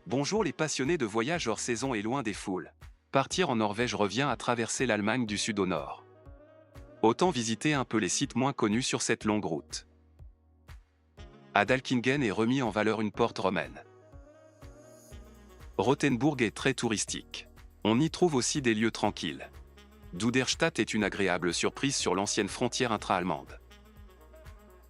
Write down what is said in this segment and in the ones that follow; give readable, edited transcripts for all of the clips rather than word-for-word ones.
Bonjour les passionnés de voyage hors saison et loin des foules. Partir en Norvège revient à traverser l'Allemagne du sud au nord. Autant visiter un peu les sites moins connus sur cette longue route. À Dalkingen est remis en valeur une porte romaine. Rothenburg est très touristique. On y trouve aussi des lieux tranquilles. Duderstadt est une agréable surprise sur l'ancienne frontière intra-allemande.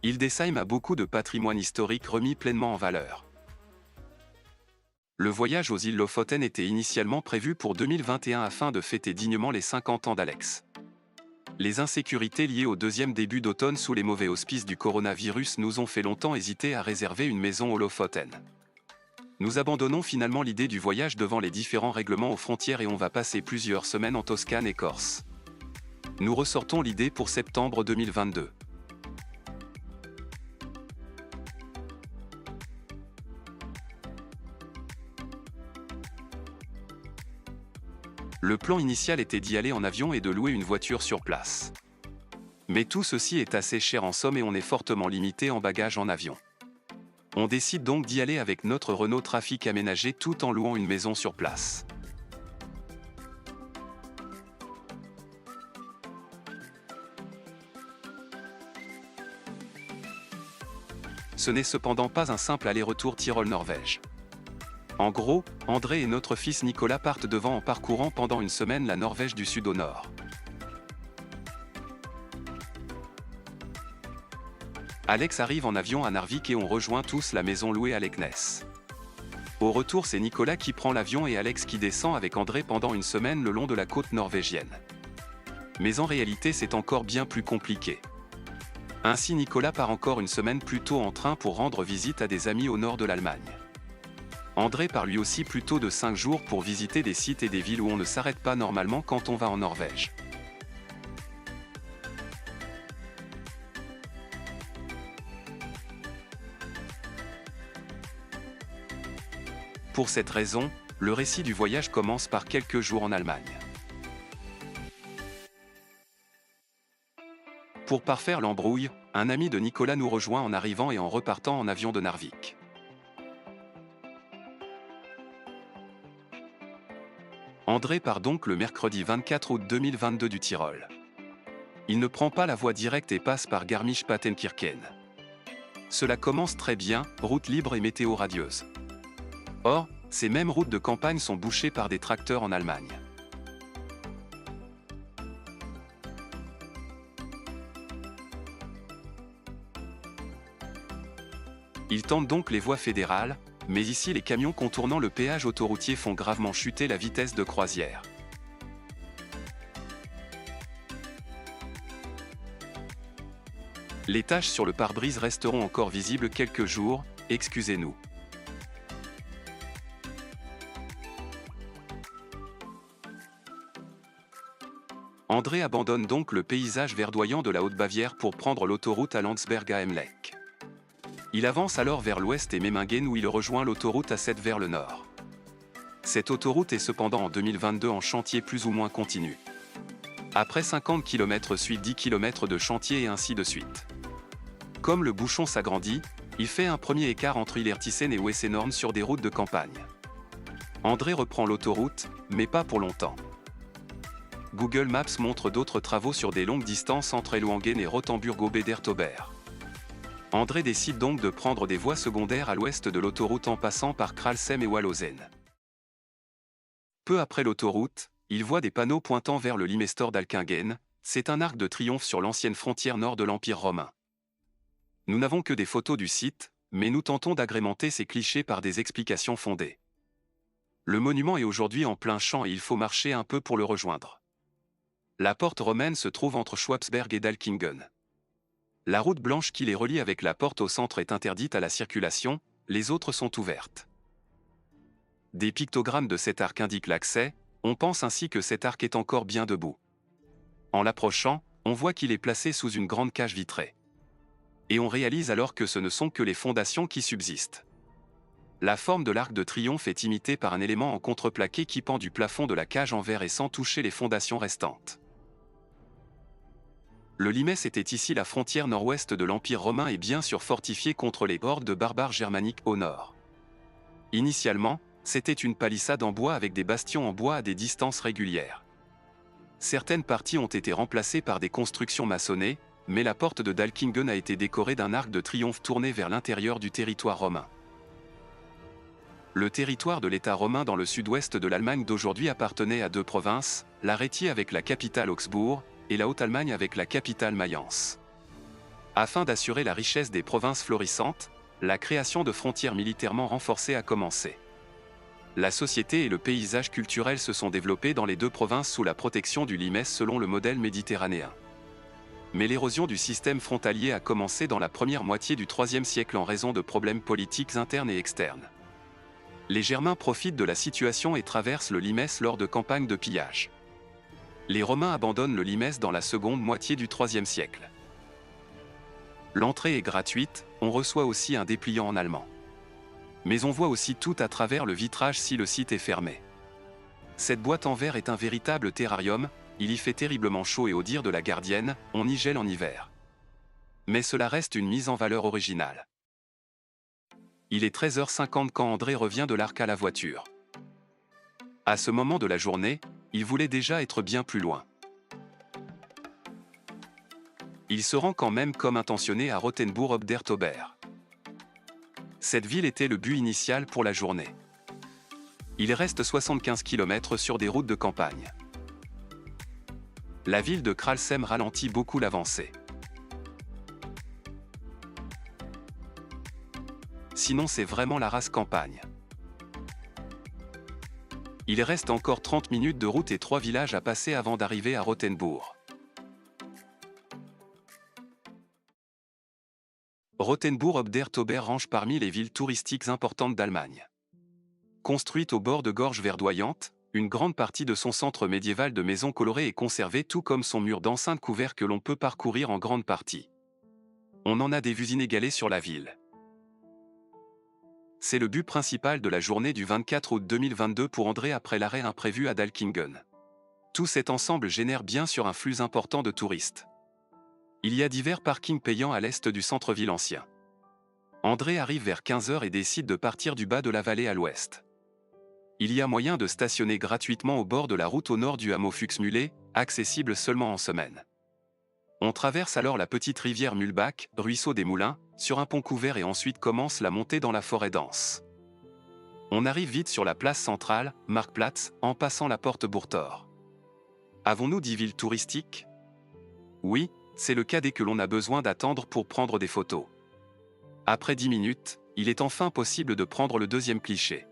Hildesheim a beaucoup de patrimoine historique remis pleinement en valeur. Le voyage aux îles Lofoten était initialement prévu pour 2021 afin de fêter dignement les 50 ans d'Alex. Les insécurités liées au deuxième début d'automne sous les mauvais auspices du coronavirus nous ont fait longtemps hésiter à réserver une maison aux Lofoten. Nous abandonnons finalement l'idée du voyage devant les différents règlements aux frontières et on va passer plusieurs semaines en Toscane et Corse. Nous ressortons l'idée pour septembre 2022. Le plan initial était d'y aller en avion et de louer une voiture sur place. Mais tout ceci est assez cher en somme et on est fortement limité en bagages en avion. On décide donc d'y aller avec notre Renault Trafic aménagé tout en louant une maison sur place. Ce n'est cependant pas un simple aller-retour Tyrol-Norvège. En gros, André et notre fils Nicolas partent devant en parcourant pendant une semaine la Norvège du sud au nord. Alex arrive en avion à Narvik et on rejoint tous la maison louée à Leknes. Au retour, c'est Nicolas qui prend l'avion et Alex qui descend avec André pendant une semaine le long de la côte norvégienne. Mais en réalité, c'est encore bien plus compliqué. Ainsi, Nicolas part encore une semaine plus tôt en train pour rendre visite à des amis au nord de l'Allemagne. André part lui aussi plus tôt de 5 jours pour visiter des sites et des villes où on ne s'arrête pas normalement quand on va en Norvège. Pour cette raison, le récit du voyage commence par quelques jours en Allemagne. Pour parfaire l'embrouille, un ami de Nicolas nous rejoint en arrivant et en repartant en avion de Narvik. André part donc le mercredi 24 août 2022 du Tyrol. Il ne prend pas la voie directe et passe par Garmisch-Partenkirchen. Cela commence très bien, route libre et météo radieuse. Or, ces mêmes routes de campagne sont bouchées par des tracteurs en Allemagne. Ils tentent donc les voies fédérales, mais ici les camions contournant le péage autoroutier font gravement chuter la vitesse de croisière. Les taches sur le pare-brise resteront encore visibles quelques jours, excusez-nous. André abandonne donc le paysage verdoyant de la Haute-Bavière pour prendre l'autoroute à Landsberg à Emlec. Il avance alors vers l'ouest et Memmingen où il rejoint l'autoroute A7 vers le nord. Cette autoroute est cependant en 2022 en chantier plus ou moins continu. Après 50 km suit 10 km de chantier et ainsi de suite. Comme le bouchon s'agrandit, il fait un premier écart entre Illertissen et Westernorn sur des routes de campagne. André reprend l'autoroute, mais pas pour longtemps. Google Maps montre d'autres travaux sur des longues distances entre Elwangen et Rothenburg-Obedertober. André décide donc de prendre des voies secondaires à l'ouest de l'autoroute en passant par Kralsheim et Wallausen. Peu après l'autoroute, il voit des panneaux pointant vers le Limestor d'Alkingen, c'est un arc de triomphe sur l'ancienne frontière nord de l'Empire romain. Nous n'avons que des photos du site, mais nous tentons d'agrémenter ces clichés par des explications fondées. Le monument est aujourd'hui en plein champ et il faut marcher un peu pour le rejoindre. La porte romaine se trouve entre Schwabsberg et Dalkingen. La route blanche qui les relie avec la porte au centre est interdite à la circulation, les autres sont ouvertes. Des pictogrammes de cet arc indiquent l'accès, on pense ainsi que cet arc est encore bien debout. En l'approchant, on voit qu'il est placé sous une grande cage vitrée. Et on réalise alors que ce ne sont que les fondations qui subsistent. La forme de l'arc de triomphe est imitée par un élément en contreplaqué qui pend du plafond de la cage en verre et sans toucher les fondations restantes. Le Limes était ici la frontière nord-ouest de l'Empire romain et bien sûr fortifié contre les hordes de barbares germaniques au nord. Initialement, C'était une palissade en bois avec des bastions en bois à des distances régulières. Certaines parties ont été remplacées par des constructions maçonnées, mais la porte de Dalkingen a été décorée d'un arc de triomphe tourné vers l'intérieur du territoire romain. Le territoire de l'État romain dans le sud-ouest de l'Allemagne d'aujourd'hui appartenait à deux provinces, l'Arétie avec la capitale Augsbourg, et la Haute-Allemagne avec la capitale Mayence. Afin d'assurer la richesse des provinces florissantes, la création de frontières militairement renforcées a commencé. La société et le paysage culturel se sont développés dans les deux provinces sous la protection du limes selon le modèle méditerranéen. Mais l'érosion du système frontalier a commencé dans la première moitié du IIIe siècle en raison de problèmes politiques internes et externes. Les Germains profitent de la situation et traversent le limes lors de campagnes de pillage. Les Romains abandonnent le limes dans la seconde moitié du IIIe siècle. L'entrée est gratuite, on reçoit aussi un dépliant en allemand. Mais on voit aussi tout à travers le vitrage si le site est fermé. Cette boîte en verre est un véritable terrarium, il y fait terriblement chaud et au dire de la gardienne, on y gèle en hiver. Mais cela reste une mise en valeur originale. Il est 13h50 quand André revient de l'Arc à la voiture. À ce moment de la journée, il voulait déjà être bien plus loin. Il se rend quand même comme intentionné à Rothenburg ob der Tauber. Cette ville était le but initial pour la journée. Il reste 75 km sur des routes de campagne. La ville de Kralsheim ralentit beaucoup l'avancée. Sinon c'est vraiment la race campagne. Il reste encore 30 minutes de route et 3 villages à passer avant d'arriver à Rothenburg. Rothenburg ob der Tauber range parmi les villes touristiques importantes d'Allemagne. Construite au bord de gorges verdoyantes, une grande partie de son centre médiéval de maisons colorées est conservée tout comme son mur d'enceinte couvert que l'on peut parcourir en grande partie. On en a des vues inégalées sur la ville. C'est le but principal de la journée du 24 août 2022 pour André après l'arrêt imprévu à Dalkingen. Tout cet ensemble génère bien sûr un flux important de touristes. Il y a divers parkings payants à l'est du centre-ville ancien. André arrive vers 15h et décide de partir du bas de la vallée à l'ouest. Il y a moyen de stationner gratuitement au bord de la route au nord du hameau Fuchsmühle, accessible seulement en semaine. On traverse alors la petite rivière Mühlbach, ruisseau des moulins, sur un pont couvert et ensuite commence la montée dans la forêt dense. On arrive vite sur la place centrale, Marktplatz, en passant la porte Burgtor. Avons-nous dit ville touristique ? Oui, c'est le cas dès que l'on a besoin d'attendre pour prendre des photos. Après 10 minutes, il est enfin possible de prendre le deuxième cliché.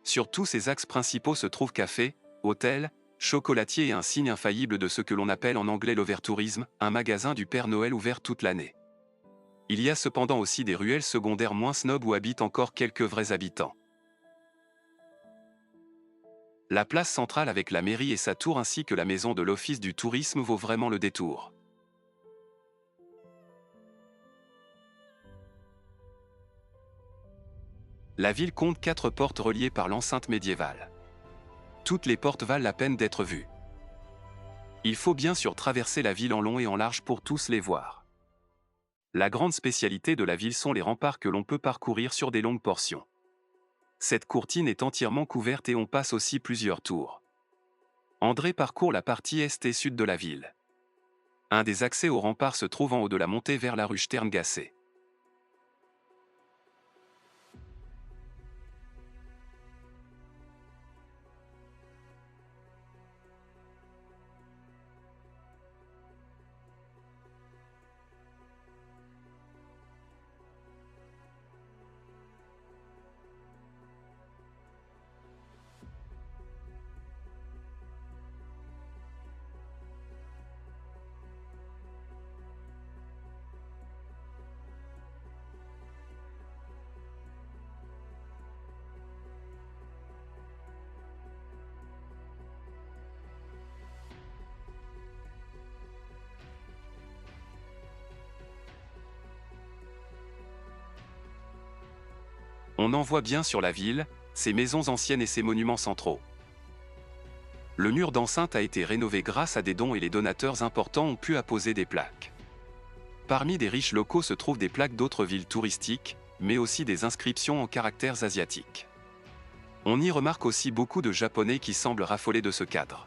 Sur tous ces axes principaux se trouvent cafés, hôtels, chocolatiers et un signe infaillible de ce que l'on appelle en anglais l'overtourisme, un magasin du Père Noël ouvert toute l'année. Il y a cependant aussi des ruelles secondaires moins snobs où habitent encore quelques vrais habitants. La place centrale avec la mairie et sa tour ainsi que la maison de l'office du tourisme vaut vraiment le détour. La ville compte 4 portes reliées par l'enceinte médiévale. Toutes les portes valent la peine d'être vues. Il faut bien sûr traverser la ville en long et en large pour tous les voir. La grande spécialité de la ville sont les remparts que l'on peut parcourir sur des longues portions. Cette courtine est entièrement couverte et on passe aussi plusieurs tours. André parcourt la partie est et sud de la ville. Un des accès aux remparts se trouve en haut de la montée vers la rue Sterngasse. On en voit bien sur la ville, ses maisons anciennes et ses monuments centraux. Le mur d'enceinte a été rénové grâce à des dons et les donateurs importants ont pu apposer des plaques. Parmi des riches locaux se trouvent des plaques d'autres villes touristiques, mais aussi des inscriptions en caractères asiatiques. On y remarque aussi beaucoup de Japonais qui semblent raffoler de ce cadre.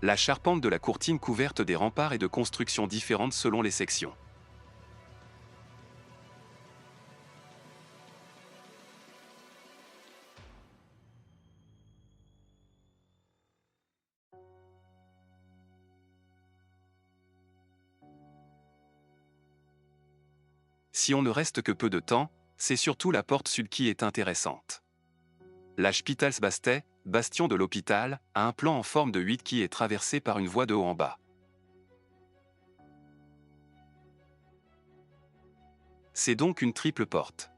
La charpente de la courtine couverte des remparts est de constructions différentes selon les sections. Si on ne reste que peu de temps, c'est surtout la porte sud qui est intéressante. La Spitalsbaste, bastion de l'hôpital, a un plan en forme de 8 qui est traversé par une voie de haut en bas. C'est donc une triple porte.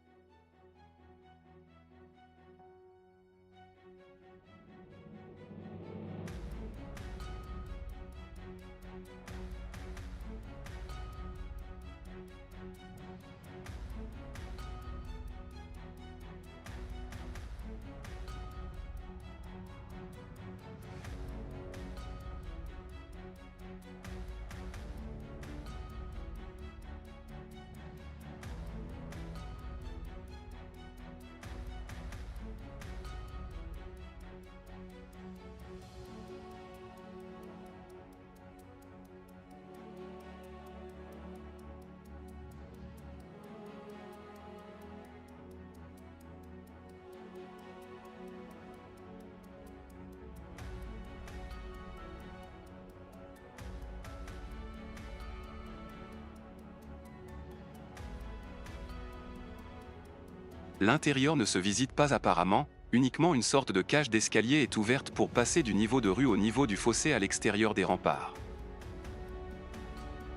L'intérieur ne se visite pas apparemment, uniquement une sorte de cage d'escalier est ouverte pour passer du niveau de rue au niveau du fossé à l'extérieur des remparts.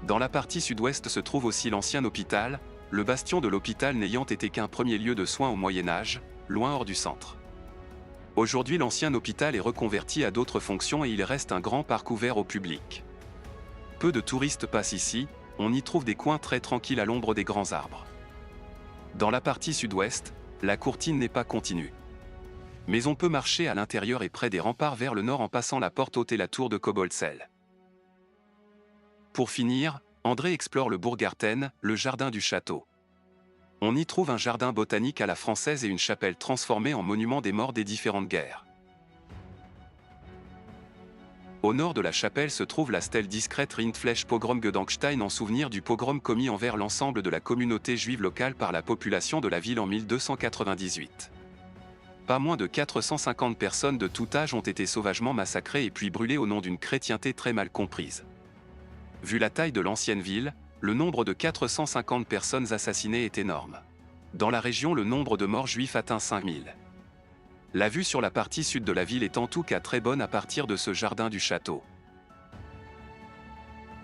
Dans la partie sud-ouest se trouve aussi l'ancien hôpital, le bastion de l'hôpital n'ayant été qu'un premier lieu de soins au Moyen-Âge, loin hors du centre. Aujourd'hui l'ancien hôpital est reconverti à d'autres fonctions et il reste un grand parc ouvert au public. Peu de touristes passent ici, on y trouve des coins très tranquilles à l'ombre des grands arbres. Dans la partie sud-ouest, la courtine n'est pas continue. Mais on peut marcher à l'intérieur et près des remparts vers le nord en passant la porte haute et la tour de Koboldsel. Pour finir, André explore le Bourgarten, le jardin du château. On y trouve un jardin botanique à la française et une chapelle transformée en monument des morts des différentes guerres. Au nord de la chapelle se trouve la stèle discrète Rindfleisch Pogromgedenkstein en souvenir du pogrom commis envers l'ensemble de la communauté juive locale par la population de la ville en 1298. Pas moins de 450 personnes de tout âge ont été sauvagement massacrées et puis brûlées au nom d'une chrétienté très mal comprise. Vu la taille de l'ancienne ville, le nombre de 450 personnes assassinées est énorme. Dans la région, le nombre de morts juifs atteint 5000. La vue sur la partie sud de la ville est en tout cas très bonne à partir de ce jardin du château.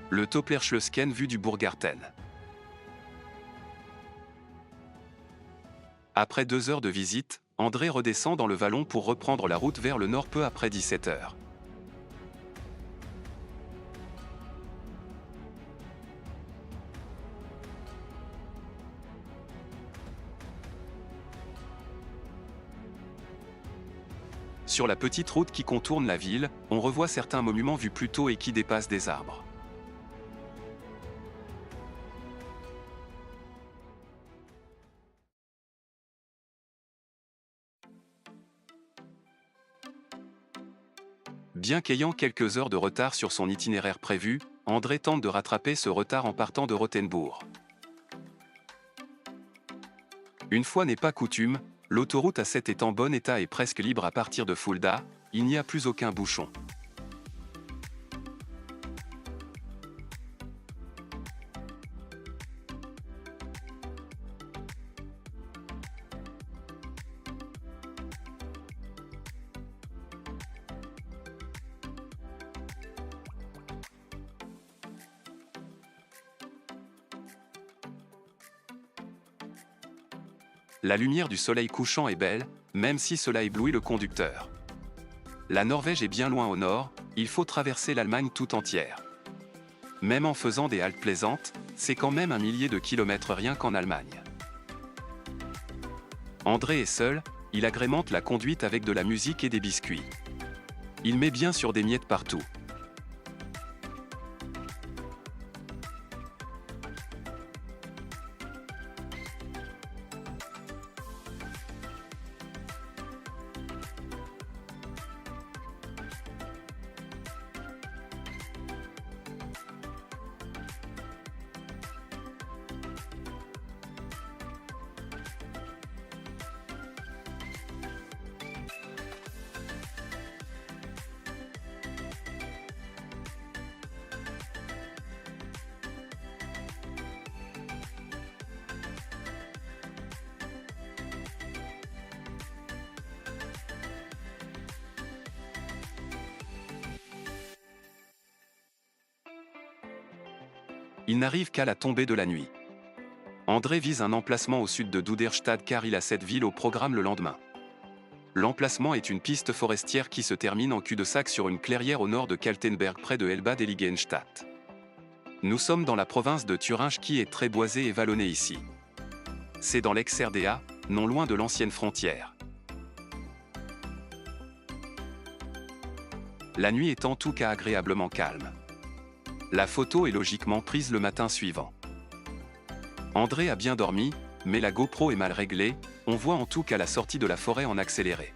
Le Topplerschlösschen vue du Bourgarten. Après 2 heures de visite, André redescend dans le vallon pour reprendre la route vers le nord peu après 17 heures. Sur la petite route qui contourne la ville, on revoit certains monuments vus plus tôt et qui dépassent des arbres. Bien qu'ayant quelques heures de retard sur son itinéraire prévu, André tente de rattraper ce retard en partant de Rothenbourg. Une fois n'est pas coutume, l'autoroute A7 est en bon état et presque libre à partir de Fulda, il n'y a plus aucun bouchon. La lumière du soleil couchant est belle, même si cela éblouit le conducteur. La Norvège est bien loin au nord, il faut traverser l'Allemagne tout entière. Même en faisant des haltes plaisantes, c'est quand même 1 millier de kilomètres rien qu'en Allemagne. André est seul, il agrémente la conduite avec de la musique et des biscuits. Il met bien sûr des miettes partout. Il n'arrive qu'à la tombée de la nuit. André vise un emplacement au sud de Duderstadt car il a cette ville au programme le lendemain. L'emplacement est une piste forestière qui se termine en cul-de-sac sur une clairière au nord de Kaltenberg près de Elbad-Heiligenstadt. Nous sommes dans la province de Thuringe qui est très boisée et vallonnée ici. C'est dans l'ex-RDA, non loin de l'ancienne frontière. La nuit est en tout cas agréablement calme. La photo est logiquement prise le matin suivant. André a bien dormi, mais la GoPro est mal réglée, on voit en tout cas la sortie de la forêt en accéléré.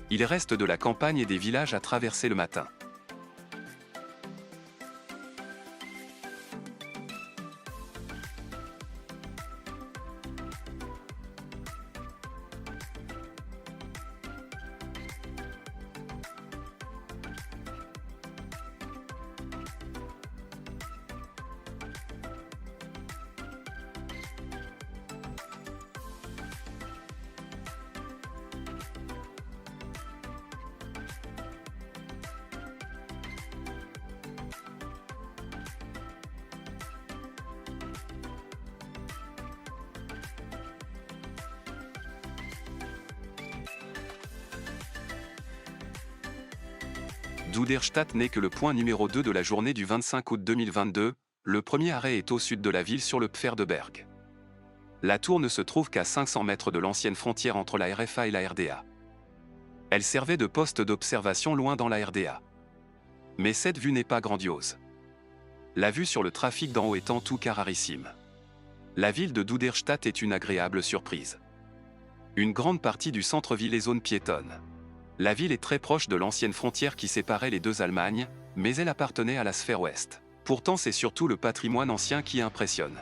Il reste de la campagne et des villages à traverser le matin. Duderstadt n'est que le point numéro 2 de la journée du 25 août 2022, le premier arrêt est au sud de la ville sur le Pferdeberg. La tour ne se trouve qu'à 500 mètres de l'ancienne frontière entre la RFA et la RDA. Elle servait de poste d'observation loin dans la RDA. Mais cette vue n'est pas grandiose. La vue sur le trafic d'en haut est en tout cas rarissime. La ville de Duderstadt est une agréable surprise. Une grande partie du centre-ville est zone piétonne. La ville est très proche de l'ancienne frontière qui séparait les deux Allemagnes, mais elle appartenait à la sphère ouest. Pourtant c'est surtout le patrimoine ancien qui impressionne.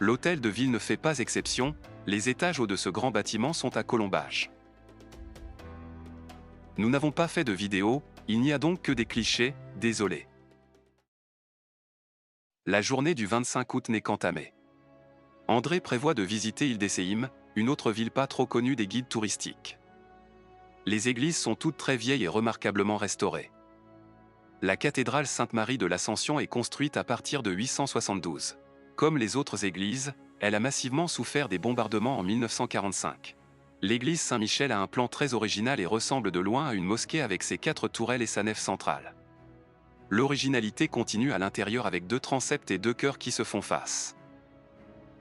L'hôtel de ville ne fait pas exception, les étages hauts de ce grand bâtiment sont à colombage. Nous n'avons pas fait de vidéo, il n'y a donc que des clichés, désolé. La journée du 25 août n'est qu'entamée. André prévoit de visiter Hildesheim, une autre ville pas trop connue des guides touristiques. Les églises sont toutes très vieilles et remarquablement restaurées. La cathédrale Sainte-Marie de l'Ascension est construite à partir de 872. Comme les autres églises, elle a massivement souffert des bombardements en 1945. L'église Saint-Michel a un plan très original et ressemble de loin à une mosquée avec ses 4 tourelles et sa nef centrale. L'originalité continue à l'intérieur avec 2 transepts et 2 chœurs qui se font face.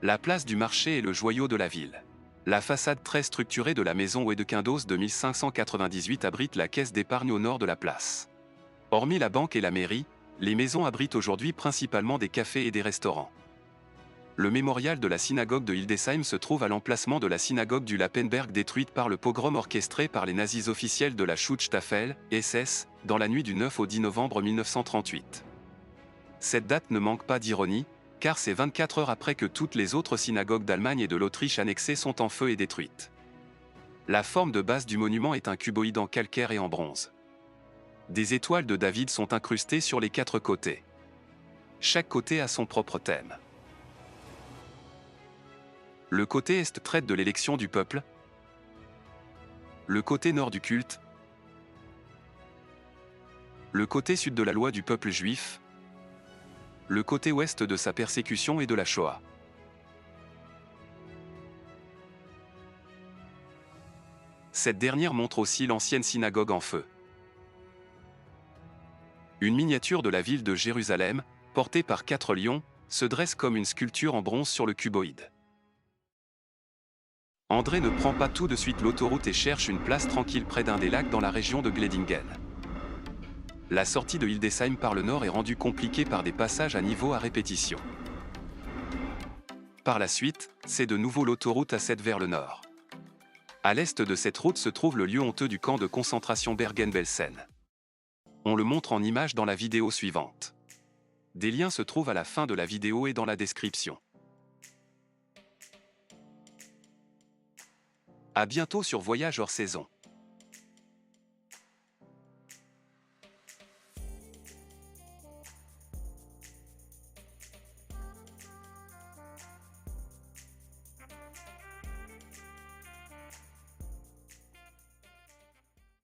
La place du marché est le joyau de la ville. La façade très structurée de la maison Wedekindos de 1598 abrite la caisse d'épargne au nord de la place. Hormis la banque et la mairie, les maisons abritent aujourd'hui principalement des cafés et des restaurants. Le mémorial de la synagogue de Hildesheim se trouve à l'emplacement de la synagogue du Lappenberg détruite par le pogrom orchestré par les nazis officiels de la Schutzstaffel, SS, dans la nuit du 9 au 10 novembre 1938. Cette date ne manque pas d'ironie, car c'est 24 heures après que toutes les autres synagogues d'Allemagne et de l'Autriche annexées sont en feu et détruites. La forme de base du monument est un cuboïde en calcaire et en bronze. Des étoiles de David sont incrustées sur les 4 côtés. Chaque côté a son propre thème. Le côté est traite de l'élection du peuple. Le côté nord du culte. Le côté sud de la loi du peuple juif. Le côté ouest de sa persécution et de la Shoah. Cette dernière montre aussi l'ancienne synagogue en feu. Une miniature de la ville de Jérusalem, portée par 4 lions, se dresse comme une sculpture en bronze sur le cuboïde. André ne prend pas tout de suite l'autoroute et cherche une place tranquille près d'un des lacs dans la région de Gledingen. La sortie de Hildesheim par le nord est rendue compliquée par des passages à niveau à répétition. Par la suite, c'est de nouveau l'autoroute A7 vers le nord. À l'est de cette route se trouve le lieu honteux du camp de concentration Bergen-Belsen. On le montre en image dans la vidéo suivante. Des liens se trouvent à la fin de la vidéo et dans la description. À bientôt sur Voyage hors saison.